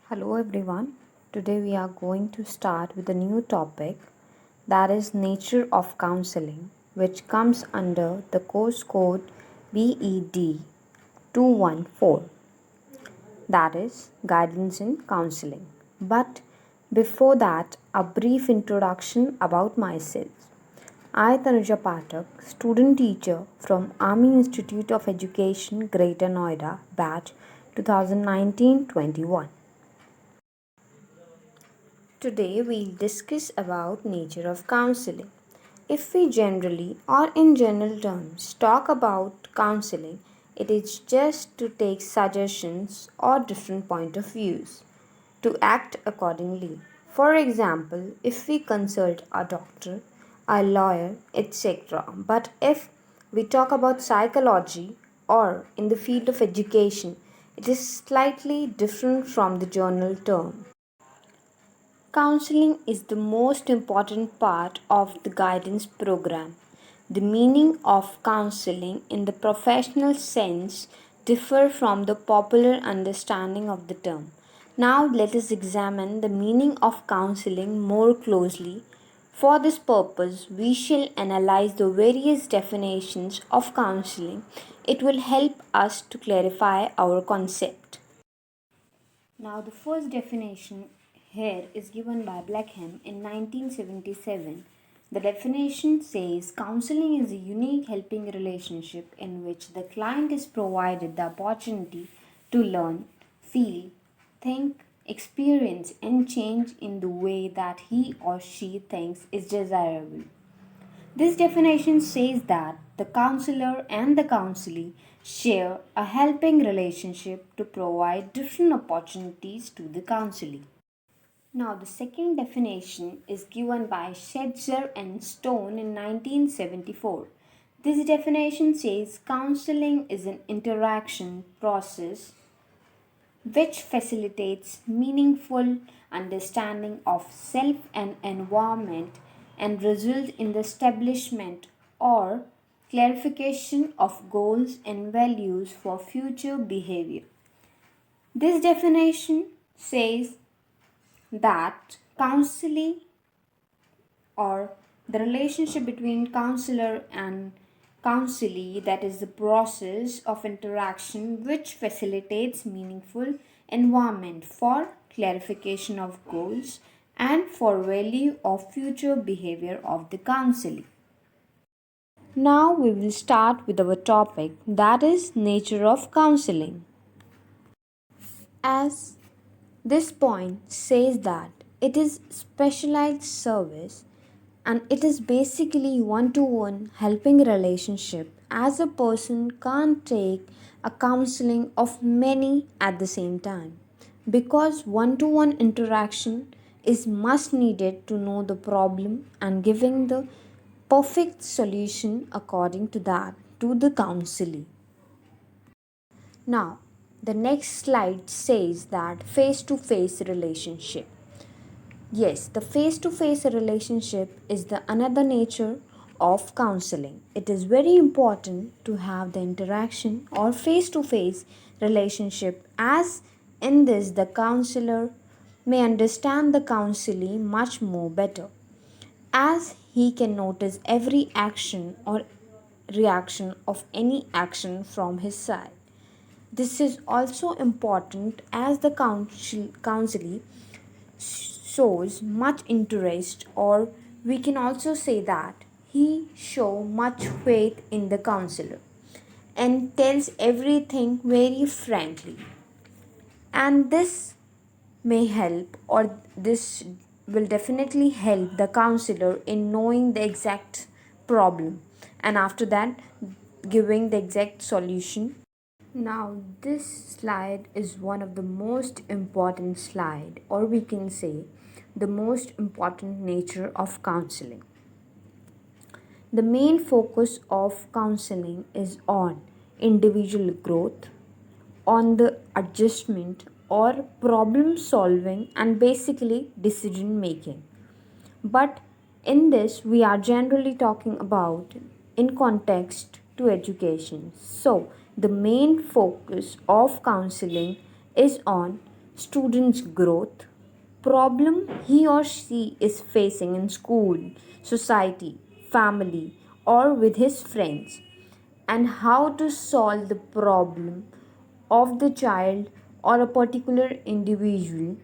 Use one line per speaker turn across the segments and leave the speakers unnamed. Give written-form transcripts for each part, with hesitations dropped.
Hello everyone. Today we are going to start with a new topic, that is nature of counseling, which comes under the course code BED 214, that is guidance in counseling. But before that, a brief introduction about myself. I, Tanuja Pathak, student teacher from Army Institute of Education, Greater Noida, batch 2019-21. Today we'll discuss about nature of counseling. If we generally or in general terms talk about counseling, it is just to take suggestions or different point of views to act accordingly. For example, if we consult a doctor, a lawyer, etc. But if we talk about psychology or in the field of education, it is slightly different from the general term. Counseling is the most important part of the guidance program. The meaning of counseling in the professional sense differ from the popular understanding of the term. Now let us examine the meaning of counseling more closely. For this purpose, we shall analyze the various definitions of counseling. It will help us to clarify our concept. Now, the first definition here is given by Blackham in 1977. The definition says counseling is a unique helping relationship in which the client is provided the opportunity to learn, feel, think, experience, and change in the way that he or she thinks is desirable. This definition says that the counselor and the counselee share a helping relationship to provide different opportunities to the counselee. Now, the second definition is given by Schweitzer and Stone in 1974. This definition says counseling is an interaction process which facilitates meaningful understanding of self and environment and result in the establishment or clarification of goals and values for future behavior. This definition says that counseling or the relationship between counselor and counselee, that is the process of interaction which facilitates meaningful environment for clarification of goals and for value of future behavior of the counselee. Now we will start with our topic, that is nature of counseling. As this point says that it is specialized service and it is basically one-to-one helping relationship, as a person can't take a counseling of many at the same time, because one-to-one interaction is must needed to know the problem and giving the perfect solution according to that to the counselee. Now, the next slide says that face to face relationship. Yes, the face to face relationship is the another nature of counseling. It is very important to have the interaction or face to face relationship, as in this the counselor may understand the counselee much more better, as he can notice every action or reaction of any action from his side. This is also important as the counselee shows much interest, or we can also say that he show much faith in the counselor and tells everything very frankly. And this may help, or this will definitely help the counselor in knowing the exact problem and after that giving the exact solution. Now, this slide is one of the most important slide, or we can say the most important nature of counseling. The main focus of counseling is on individual growth, on the adjustment or problem solving, and basically decision making. But in this, we are generally talking about in context to education. So, the main focus of counseling is on student's growth, problem he or she is facing in school, society, family, or with his friends, and how to solve the problem of the child or a particular individual.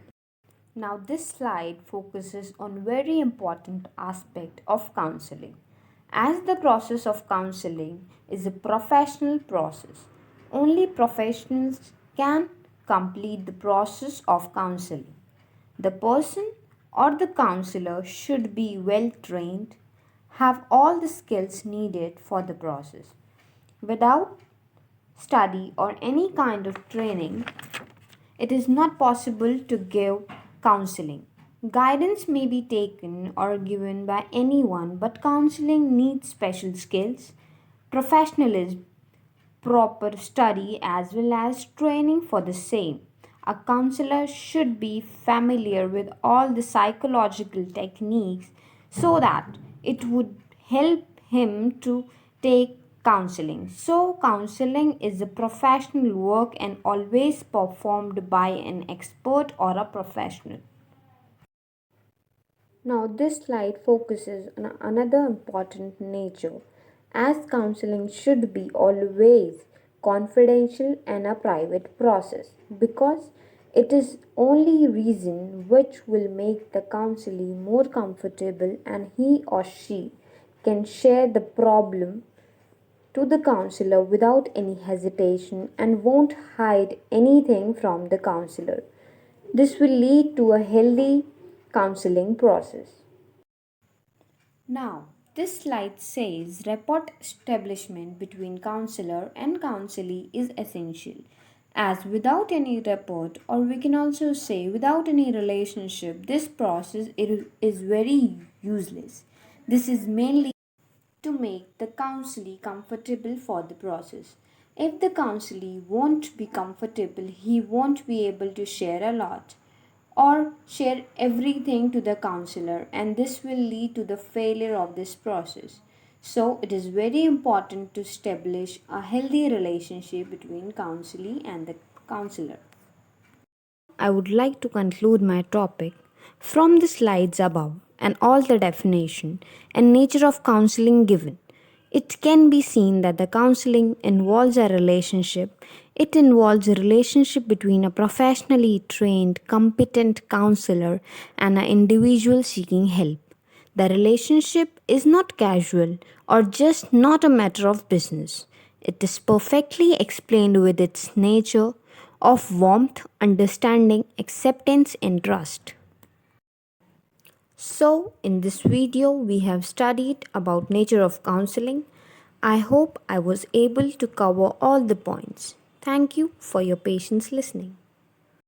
Now this slide focuses on very important aspect of counseling. As the process of counseling is a professional process, only professionals can complete the process of counseling. The person or the counselor should be well trained, have all the skills needed for the process. Without study or any kind of training, it is not possible to give counseling. Guidance may be taken or given by anyone, but counseling needs special skills, professionalism, proper study, as well as training for the same. A counselor should be familiar with all the psychological techniques so that it would help him to take counseling. So, counseling is a professional work and always performed by an expert or a professional. Now, this slide focuses on another important nature, as counseling should be always confidential and a private process because it is only reason which will make the counselee more comfortable and he or she can share the problem to the counselor without any hesitation and won't hide anything from the counselor. This will lead to a healthy counseling process. Now, this slide says rapport establishment between counselor and counselee is essential. As without any rapport, or we can also say without any relationship, this process is very useless. This is mainly to make the counselee comfortable for the process. If the counselee won't be comfortable, he won't be able to share a lot or share everything to the counselor, and this will lead to the failure of this process. So, it is very important to establish a healthy relationship between counselee and the counselor. I would like to conclude my topic from the slides above and all the definition and nature of counseling given. It can be seen that the counseling involves a relationship. It involves a relationship between a professionally trained, competent counselor and an individual seeking help. The relationship is not casual or just not a matter of business. It is perfectly explained with its nature of warmth, understanding, acceptance, and trust. So, in this video, we have studied about nature of counseling. I hope I was able to cover all the points. Thank you for your patience listening.